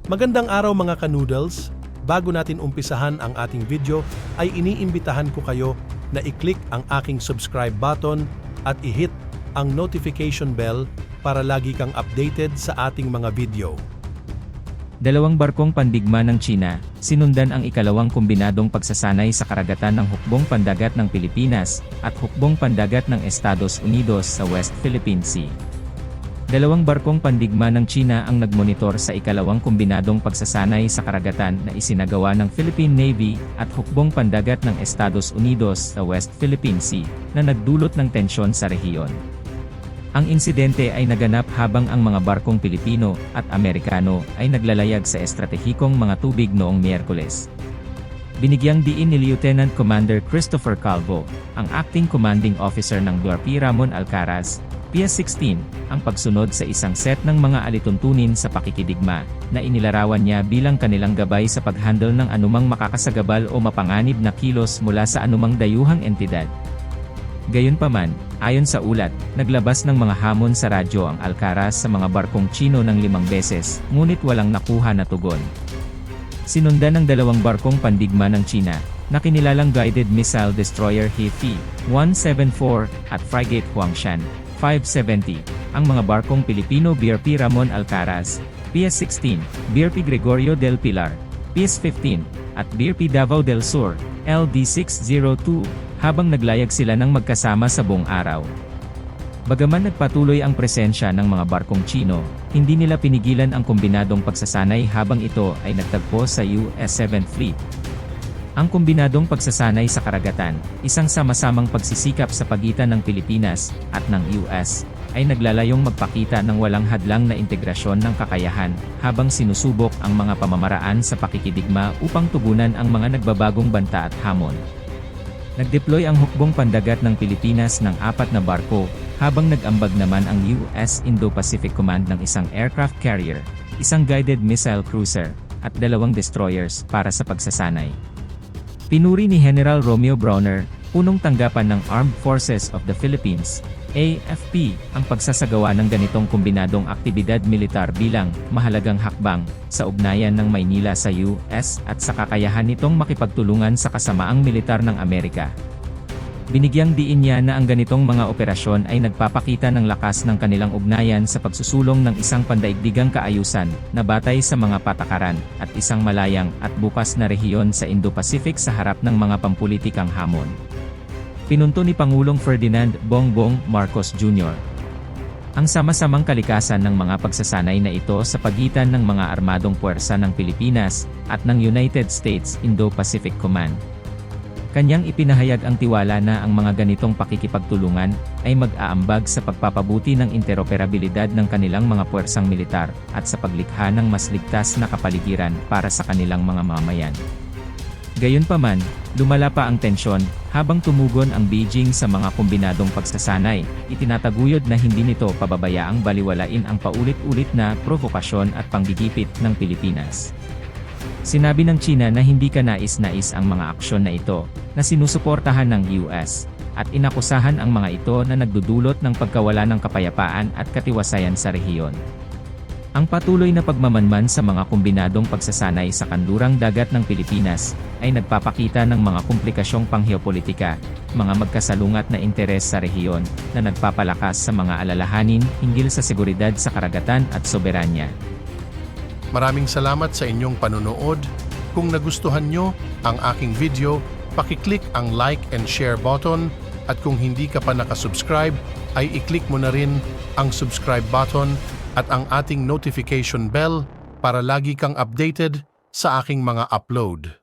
Magandang araw mga ka-noodles! Bago natin umpisahan ang ating video ay iniimbitahan ko kayo na i-click ang aking subscribe button at i-hit ang notification bell para lagi kang updated sa ating mga video. Dalawang barkong pandigma ng China, sinundan ang ikalawang kombinadong pagsasanay sa karagatan ng hukbong pandagat ng Pilipinas at hukbong pandagat ng Estados Unidos sa West Philippine Sea. Dalawang barkong pandigma ng China ang nagmonitor sa ikalawang kombinadong pagsasanay sa karagatan na isinagawa ng Philippine Navy at hukbong pandagat ng Estados Unidos sa West Philippine Sea, na nagdulot ng tensyon sa rehiyon. Ang insidente ay naganap habang ang mga barkong Pilipino at Amerikano ay naglalayag sa estratehikong mga tubig noong Miyerkules. Binigyang diin ni Lieutenant Commander Christopher Calvo, ang acting commanding officer ng BRP Ramon Alcaraz, PS-16, ang pagsunod sa isang set ng mga alituntunin sa pakikidigma, na inilarawan niya bilang kanilang gabay sa paghandle ng anumang makakasagabal o mapanganib na kilos mula sa anumang dayuhang entidad. Gayunpaman, ayon sa ulat, naglabas ng mga hamon sa radyo ang Alcaraz sa mga barkong Chino ng 5 beses, ngunit walang nakuha na tugon. Sinundan ng dalawang barkong pandigma ng China, na kinilalang Guided Missile Destroyer He-174 at Frigate Huangshan 570, ang mga barkong Pilipino BRP Ramon Alcaraz, PS-16, BRP Gregorio del Pilar, PS-15, at BRP Davao del Sur, LD-602, habang naglayag sila ng magkasama sa buong araw. Bagaman nagpatuloy ang presensya ng mga barkong Chino, hindi nila pinigilan ang kombinadong pagsasanay habang ito ay nagtagpo sa US 7th Fleet. Ang kombinadong pagsasanay sa karagatan, isang sama-samang pagsisikap sa pagitan ng Pilipinas at ng US, ay naglalayong magpakita ng walang hadlang na integrasyon ng kakayahan, habang sinusubok ang mga pamamaraan sa pakikidigma upang tugunan ang mga nagbabagong banta at hamon. Nagdeploy ang hukbong pandagat ng Pilipinas ng 4 na barko, habang nag-ambag naman ang US Indo-Pacific Command ng isang aircraft carrier, isang guided missile cruiser, at 2 destroyers para sa pagsasanay. Pinuri ni General Romeo Browner, punong tanggapan ng Armed Forces of the Philippines, AFP, ang pagsasagawa ng ganitong kombinadong aktibidad militar bilang mahalagang hakbang sa ugnayan ng Maynila sa US at sa kakayahan nitong makipagtulungan sa kasamaang militar ng Amerika. Binigyang diin niya na ang ganitong mga operasyon ay nagpapakita ng lakas ng kanilang ugnayan sa pagsusulong ng isang pandaigdigang kaayusan na batay sa mga patakaran at isang malayang at bukas na rehiyon sa Indo-Pacific sa harap ng mga pampulitikang hamon. Pinunto ni Pangulong Ferdinand Bongbong Marcos Jr. ang sama-samang kalikasan ng mga pagsasanay na ito sa pagitan ng mga armadong puwersa ng Pilipinas at ng United States Indo-Pacific Command. Kanyang ipinahayag ang tiwala na ang mga ganitong pakikipagtulungan ay mag-aambag sa pagpapabuti ng interoperabilidad ng kanilang mga puwersang militar at sa paglikha ng mas ligtas na kapaligiran para sa kanilang mga mamamayan. Gayunpaman, lumala pa ang tensyon habang tumugon ang Beijing sa mga kombinadong pagsasanay. Itinataguyod na hindi nito pababayaang baliwalain ang paulit-ulit na provokasyon at panggigipit ng Pilipinas. Sinabi ng China na hindi kanais-nais ang mga aksyon na ito, na sinusuportahan ng US, at inakusahan ang mga ito na nagdudulot ng pagkawala ng kapayapaan at katiwasayan sa rehiyon. Ang patuloy na pagmamanman sa mga kombinadong pagsasanay sa kanlurang dagat ng Pilipinas, ay nagpapakita ng mga komplikasyong pangheopolitika, mga magkasalungat na interes sa rehiyon, na nagpapalakas sa mga alalahanin hinggil sa seguridad sa karagatan at soberanya. Maraming salamat sa inyong panunood. Kung nagustuhan nyo ang aking video, pakiclick ang like and share button, at kung hindi ka pa nakasubscribe, ay i-click mo na rin ang subscribe button at ang ating notification bell para lagi kang updated sa aking mga upload.